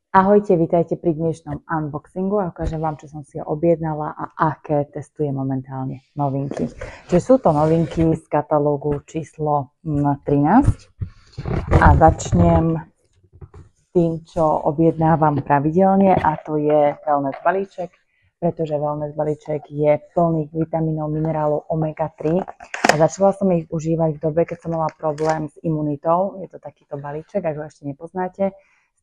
Ahojte, vítajte pri dnešnom unboxingu a ukážem vám, čo som si objednala a aké testujem momentálne novinky. Čiže sú to novinky z katalógu číslo 13 a začnem tým, čo objednávam pravidelne, a to je wellness balíček, pretože wellness balíček je plný vitamínov, minerálov omega-3 a začala som ich užívať v dobe, keď som mala problém s imunitou. Je to takýto balíček, ak ho ešte nepoznáte,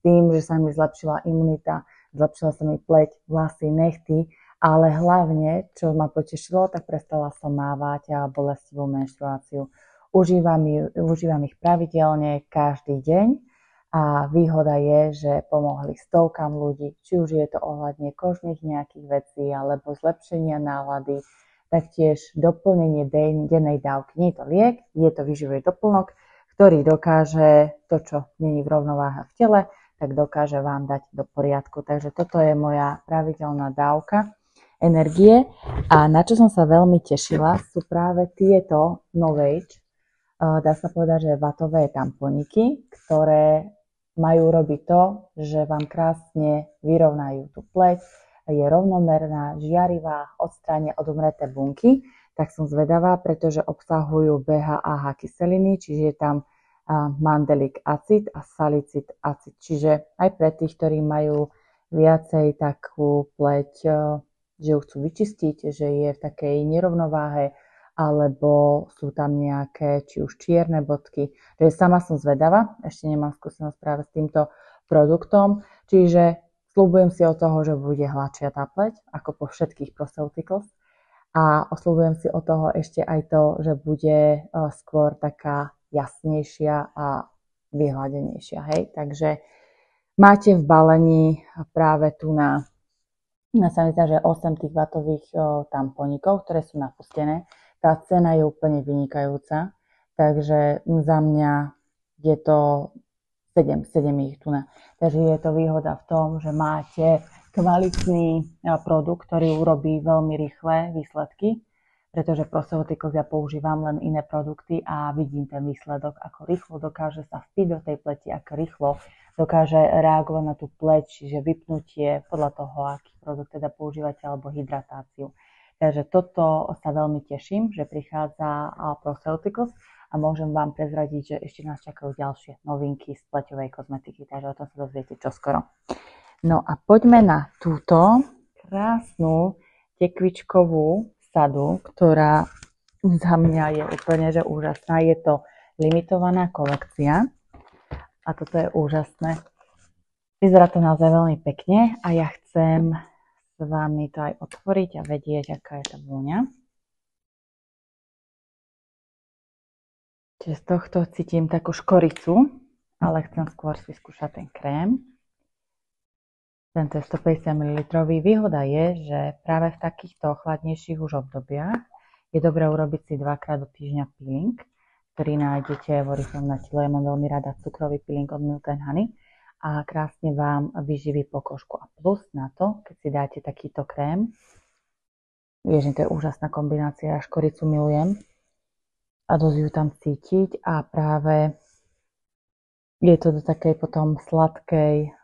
tým, že sa mi zlepšila imunita, zlepšila sa mi pleť, vlasy, nechty, ale hlavne, čo ma potešilo, tak prestala som mávať a bolestivú menštruáciu. Užívam ich pravidelne každý deň a výhoda je, že pomohli stovkám ľudí, či už je to ohľadne kožných nejakých vecí alebo zlepšenia nálady, taktiež doplnenie dennej dávky. Nie je to liek, je to výživový doplnok, ktorý dokáže to, čo není v rovnováhe v tele, tak dokáže vám dať do poriadku. Takže toto je moja pravidelná dávka energie a na čo som sa veľmi tešila, sú práve tieto Novage, dá sa povedať, že vatové tamponiky, ktoré majú robiť to, že vám krásne vyrovnajú tú pleť, je rovnomerná, žiarivá, odstránia odumreté bunky. Tak som zvedavá, pretože obsahujú BHAH kyseliny, čiže je tam mandelic acid a salicid acid. Čiže aj pre tých, ktorí majú viacej takú pleť, že ju chcú vyčistiť, že je v takej nerovnováhe, alebo sú tam nejaké, či už čierne bodky. Takže sama som zvedavá, ešte nemám skúsenosť práve s týmto produktom, čiže sľubujem si od toho, že bude hladšia tá pleť, ako po všetkých Proceuticals. A osľubujem si od toho ešte aj to, že bude skôr taká jasnejšia a vyhľadenejšia. Hej? Takže máte v balení práve tu na sa mi zdá, že 8 tých vatových tamponikov, ktoré sú napustené. Tá cena je úplne vynikajúca, takže za mňa je to 7 ich tu na. Takže je to výhoda v tom, že máte kvalitný produkt, ktorý urobí veľmi rýchle výsledky, pretože Proceuticals ja používam len iné produkty a vidím ten výsledok, ako rýchlo dokáže sa vpiť do tej pleti, ako rýchlo dokáže reagovať na tú pleť, čiže vypnutie podľa toho, aký produkt teda používate, alebo hydratáciu. Takže toto sa veľmi teším, že prichádza Proceuticals a môžem vám prezradiť, že ešte nás čakajú ďalšie novinky z pleťovej kozmetiky, takže o tom sa dozviete čoskoro. No a poďme na túto krásnu tekvičkovú sadu, ktorá za mňa je úplne že úžasná. Je to limitovaná kolekcia a toto je úžasné. Vyzerá to naozaj veľmi pekne a ja chcem s vami to aj otvoriť a vedieť, aká je tá vôňa. Čiže z tohto cítim takú škoricu, ale chcem skôr si skúšať ten krém. Tento je 150 ml. Výhoda je, že práve v takýchto chladnejších už obdobiach je dobré urobiť si 2-krát do týždňa peeling, ktorý nájdete vo rýchlom na telo. Ja mám veľmi rada cukrový peeling od Milk & Honey a krásne vám vyživí pokožku. A plus na to, keď si dáte takýto krém, vieš, to je úžasná kombinácia, ja škoricu milujem a dosť ju tam cítiť a práve je to do takej potom sladkej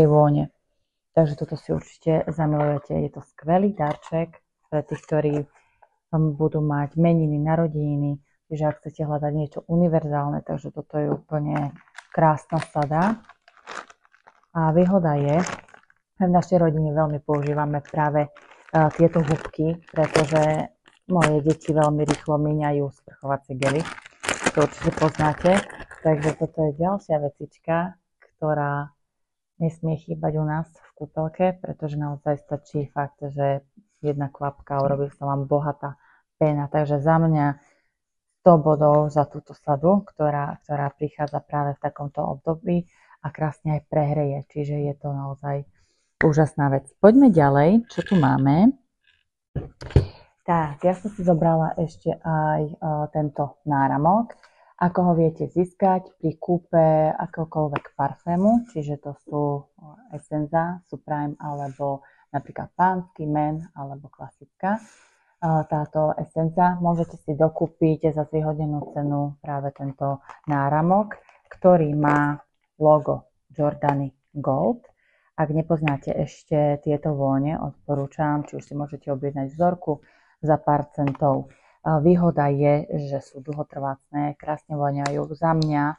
vône. Takže toto si určite zamilujete. Je to skvelý darček pre tých, ktorí budú mať meniny, narodeniny. Čiže ak chcete hľadať niečo univerzálne, takže toto je úplne krásna sada. A výhoda je, že v našej rodine veľmi používame práve tieto húbky, pretože moje deti veľmi rýchlo míňajú sprchovacie gely. To určite poznáte. Takže toto je ďalšia vecička, ktorá nesmie chýbať u nás v kúpelke, pretože naozaj stačí fakt, že jedna kvapka a urobí sa vám bohatá péna. Takže za mňa 100 bodov za túto sadu, ktorá prichádza práve v takomto období a krásne aj prehreje. Čiže je to naozaj úžasná vec. Poďme ďalej, čo tu máme. Tak, ja som si zobrala ešte aj tento náramok. Ako ho viete získať pri kúpe akéhokoľvek parfému, čiže to sú Essenza, Supreme alebo napríklad pánsky, Men alebo klasická. Táto Essenza môžete si dokúpiť za zvýhodnenú cenu práve tento náramok, ktorý má logo Giordani Gold. Ak nepoznáte ešte tieto vône, odporúčam, či už si môžete objednať vzorku za pár centov. Výhoda je, že sú dlhotrvácne, krásne voňajú. Za mňa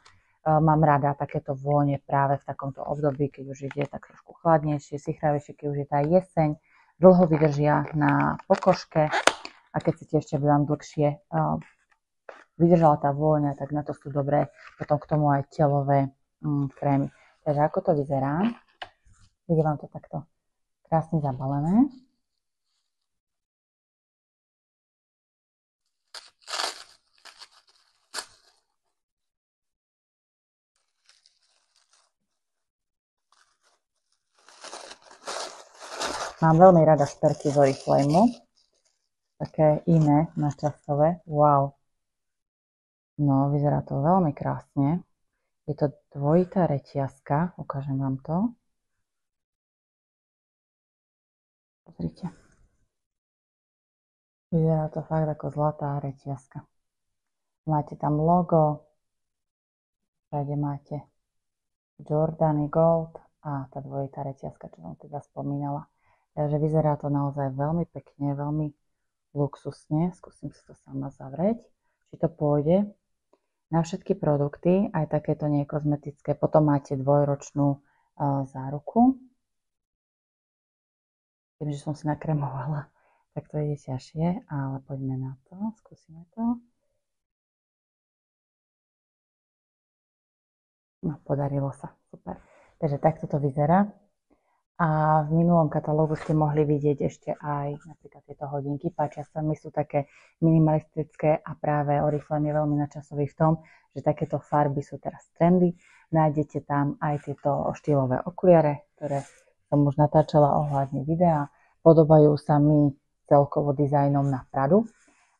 mám rada takéto vône práve v takomto období, keď už ide tak trošku chladnejšie, sichravejšie, keď už je tá jeseň. Dlho vydržia na pokožke a keď chcete ešte, aby vám dlhšie vydržala tá vôňa, tak na to sú dobré potom k tomu aj telové krémy. Takže ako to vyzerá? Bude vám to takto krásne zabalené. Mám veľmi rada šperky z Oriflameu. Také iné, nadčasové. Wow. No, vyzerá to veľmi krásne. Je to dvojitá reťazka. Ukážem vám to. Pozrite. Vyzerá to fakt ako zlatá reťazka. Máte tam logo. Všade máte Jordany Gold a tá dvojitá reťazka, čo som teda spomínala. Takže vyzerá to naozaj veľmi pekne, veľmi luxusne. Skúsim si to sama zavrieť, či to pôjde. Na všetky produkty, aj takéto nie kozmetické, potom máte dvojročnú záruku. Tým, že som si nakremovala, tak to ide ťažšie, ale poďme na to, skúsime to. No, podarilo sa, super. Takže takto to vyzerá. A v minulom katalógu ste mohli vidieť ešte aj napríklad tieto hodinky. Páčia sa mi, sú také minimalistické a práve Oriflame je veľmi nadčasový v tom, že takéto farby sú teraz trendy. Nájdete tam aj tieto štýlové okuliare, ktoré som už natáčala ohľadne videa. Podobajú sa mi celkovo dizajnom na Pradu.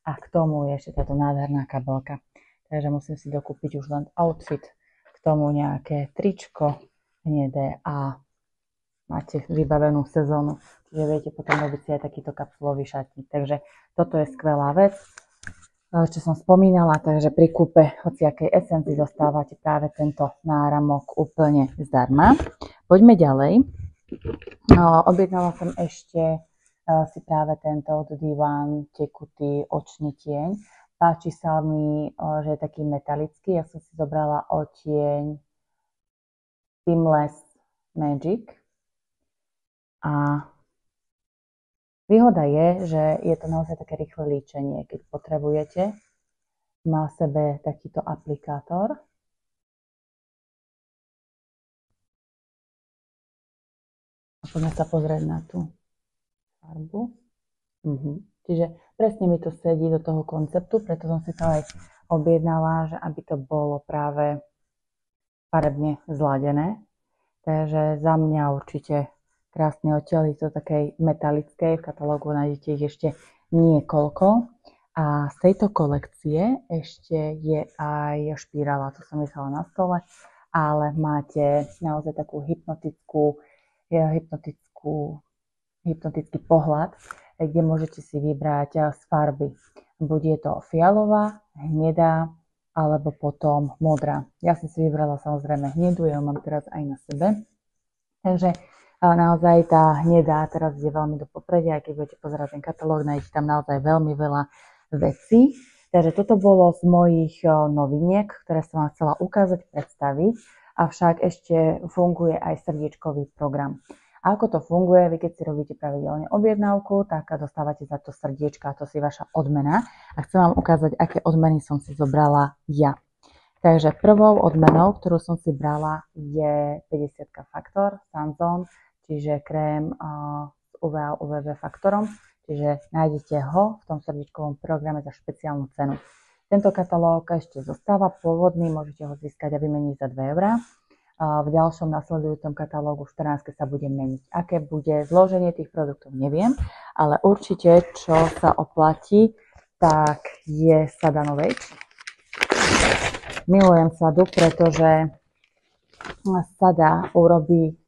A k tomu je ešte táto nádherná kabelka. Takže musím si dokúpiť už len outfit, k tomu nejaké tričko hnedé a máte vybavenú sezónu, čiže viete potom robiť si aj takýto kapsulový šatník. Takže toto je skvelá vec, čo som spomínala, takže pri kúpe hociakej esencii dostávate práve tento náramok úplne zdarma. Poďme ďalej. Objednala som ešte si práve tento od D1 tekutý očný tieň. Páči sa mi, že je taký metalický. Ja som si zobrala odtieň Seamless Magic. A výhoda je, že je to naozaj také rýchle líčenie, keď potrebujete. Má v sebe takýto aplikátor. A poďme sa pozrieť na tú farbu. Čiže presne mi to sedí do toho konceptu, preto som si to aj objednala, že aby to bolo práve farebne zladené. Takže za mňa určite krásne odtiaľ, je to takej metalickej, v katalógu nájdete ich ešte niekoľko. A z tejto kolekcie ešte je aj špirála, to som nechala na stole, ale máte naozaj takú hypnotický pohľad, kde môžete si vybrať z farby. Buď je to fialová, hnedá, alebo potom modrá. Ja som si vybrala samozrejme hnedú, ja ju mám teraz aj na sebe. Takže naozaj tá hnedá teraz je veľmi do popredia, aj keď budete pozerať ten katalóg, nájdete tam naozaj veľmi veľa vecí. Takže toto bolo z mojich noviniek, ktoré som vám chcela ukázať, predstaviť, avšak ešte funguje aj srdiečkový program. A ako to funguje, vy keď si robíte pravidelne objednávku, tak dostávate za to srdiečka, a to si vaša odmena. A chcem vám ukázať, aké odmeny som si zobrala ja. Takže prvou odmenou, ktorú som si brala, je 50 Faktor Sunzone, čiže krém s UVA UVB faktorom, čiže nájdete ho v tom srdiečkovom programe za špeciálnu cenu. Tento katalóg ešte zostáva pôvodný, môžete ho získať a vymeniť za 2 €. V ďalšom nasledujúcom katalógu 14 sa bude meniť. Aké bude zloženie tých produktov, neviem, ale určite, čo sa oplatí, tak je Sada Novage. Milujem Sadu, pretože Sada urobí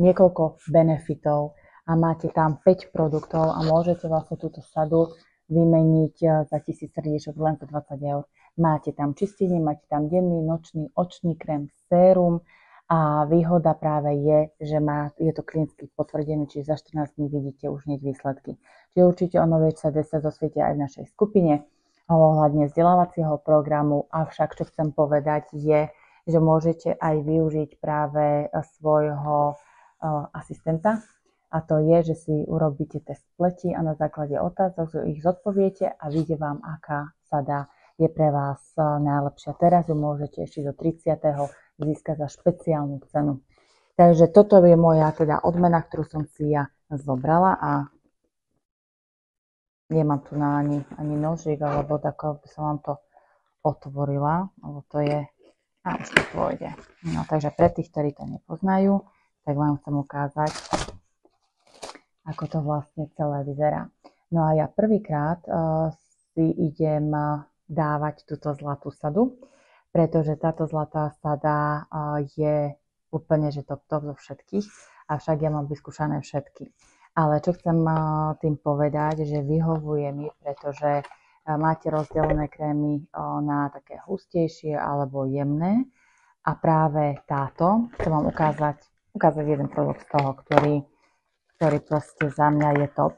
niekoľko benefitov a máte tam 5 produktov a môžete vlastne túto Sadu vymeniť za 1000 srdiečok len za 20 €. Máte tam čistenie, máte tam denný, nočný, očný krém, sérum A výhoda práve je, že je to klinicky potvrdené, čiže za 14 dní vidíte už hneď výsledky. Čiže určite o Novage CD sa dosviete aj v našej skupine ohľadne vzdelávacieho programu, avšak čo chcem povedať je, že môžete aj využiť práve svojho asistenta, a to je, že si urobíte test pleti a na základe otázok ich zodpoviete a vyjde vám, aká sada je pre vás najlepšia. Teraz ju môžete ešte do 30. získať za špeciálnu cenu. Takže toto je moja teda odmena, ktorú som si ja zobrala a nemám tu na ani nožík, alebo tako by som vám to otvorila, lebo to je, a už to pôjde. No takže pre tých, ktorí to nepoznajú, tak vám chcem ukázať, ako to vlastne celé vyzerá. No a ja prvýkrát si idem dávať túto zlatú sadu, pretože táto zlatá sada je úplne, že top zo všetkých, avšak ja mám vyskúšané všetky. Ale čo chcem tým povedať, že vyhovuje mi, pretože máte rozdelené krémy na také hustejšie alebo jemné a práve táto, chcem vám ukázať jeden produkt z toho, ktorý proste za mňa je top.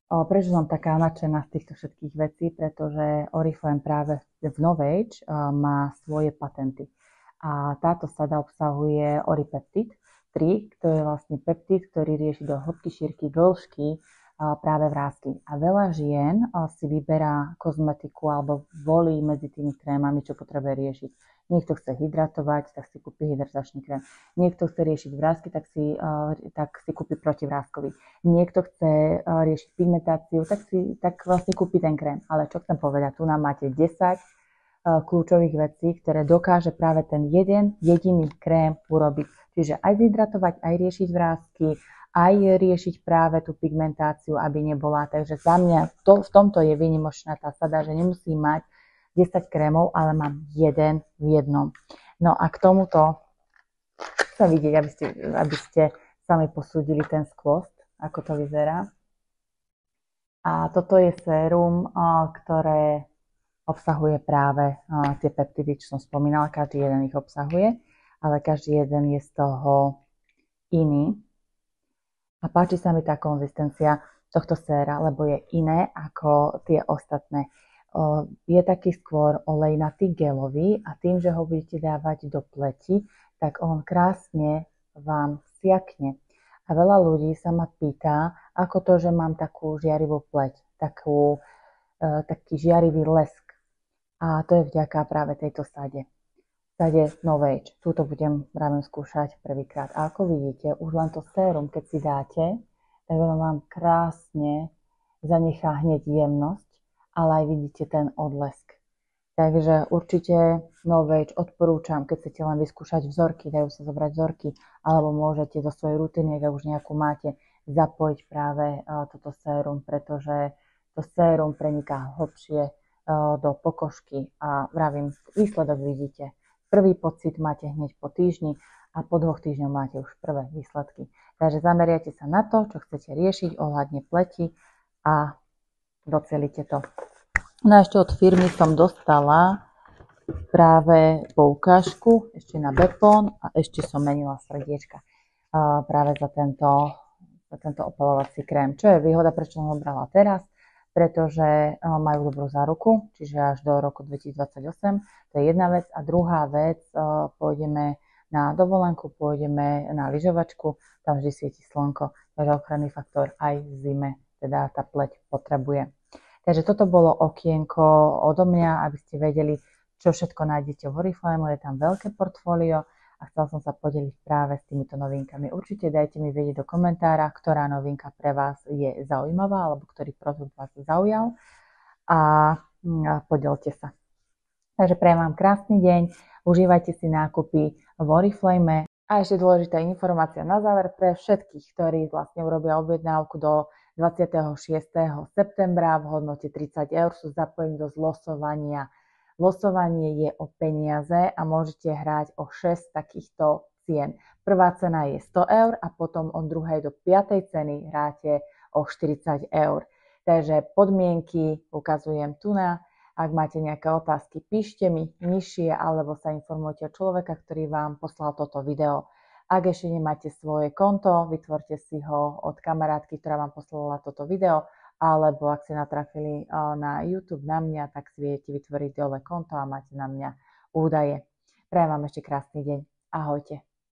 Prečo som taká nadšená z týchto všetkých vecí? Pretože Oriflame práve v Novage má svoje patenty. A táto sada obsahuje Oripeptid 3, to je vlastne peptid, ktorý rieši do hĺbky, šírky, dĺžky práve vrásky. A veľa žien si vyberá kozmetiku alebo volí medzi tými krémami, čo potrebuje riešiť. Niekto chce hydratovať, tak si kúpi hydratačný krém. Niekto chce riešiť vrásky, tak si kúpi protivráskový. Niekto chce riešiť pigmentáciu, tak vlastne kúpi ten krém. Ale čo chcem povedať, tu nám máte 10 kľúčových vecí, ktoré dokáže práve ten jeden jediný krém urobiť. Čiže aj vyhydratovať, aj riešiť vrásky, aj riešiť práve tú pigmentáciu, aby nebola. Takže za mňa v tomto je výnimočná tá sada, že nemusím mať 10 krémov, ale mám jeden v jednom. No a k tomuto chcem vidieť, aby ste sami posúdili ten skvost, ako to vyzerá. A toto je sérum, ktoré obsahuje práve tie peptidy, čo som spomínala, každý jeden ich obsahuje, ale každý jeden je z toho iný. A páči sa mi tá konzistencia tohto séra, lebo je iné ako tie ostatné. Je taký skôr olejnatý, gelový a tým, že ho budete dávať do pleti, tak on krásne vám siakne. A veľa ľudí sa ma pýta, ako to, že mám takú žiarivú pleť, taký žiarivý lesk. A to je vďaka práve tejto sade. Sade Novage. Túto budem skúšať prvýkrát. A ako vidíte, už len to sérum, keď si dáte, tak ono vám krásne zanechá hneď jemnosť, ale aj vidíte ten odlesk. Takže určite Novage odporúčam, keď chcete len vyskúšať vzorky, dajú sa zobrať vzorky, alebo môžete do svojej rutiny, ak už nejakú máte, zapojiť práve toto sérum, pretože to sérum preniká hlbšie do pokožky a vravím, výsledok vidíte. Prvý pocit máte hneď po týždni a po 2 týždňoch máte už prvé výsledky. Takže zameriate sa na to, čo chcete riešiť ohľadne pleti a docielite to. No a ešte od firmy som dostala práve poukážku ešte na Bepon a ešte som menila srdiečka práve za tento opelovací krém. Čo je výhoda, prečo som ho brala teraz? Pretože majú dobrú záruku, čiže až do roku 2028. To je jedna vec. A druhá vec, pôjdeme na dovolenku, pôjdeme na lyžovačku, tam vždy svieti slnko, takže ochranný faktor aj v zime, teda tá pleť potrebuje. Takže toto bolo okienko odo mňa, aby ste vedeli, čo všetko nájdete v Oriflame, je tam veľké portfólio a chcel som sa podeliť práve s týmito novinkami. Určite dajte mi vedieť do komentára, ktorá novinka pre vás je zaujímavá, alebo ktorý produkt vás zaujal a podielte sa. Takže prajem vám krásny deň, užívajte si nákupy v Oriflame. A ešte dôležitá informácia na záver pre všetkých, ktorí vlastne urobia objednávku do 26. septembra v hodnote 30 €, sú zapojení do zlosovania. Losovanie je o peniaze a môžete hrať o 6 takýchto cien. Prvá cena je 100 € a potom od 2. do 5. ceny hráte o 40 €. Takže podmienky ukazujem tu na Ak máte nejaké otázky, píšte mi nižšie alebo sa informujte od človeka, ktorý vám poslal toto video. Ak ešte nemáte svoje konto, vytvorte si ho od kamarátky, ktorá vám poslala toto video, alebo ak ste natrafili na YouTube na mňa, tak si viete vytvoriť dole konto a máte na mňa údaje. Prajem vám ešte krásny deň. Ahojte.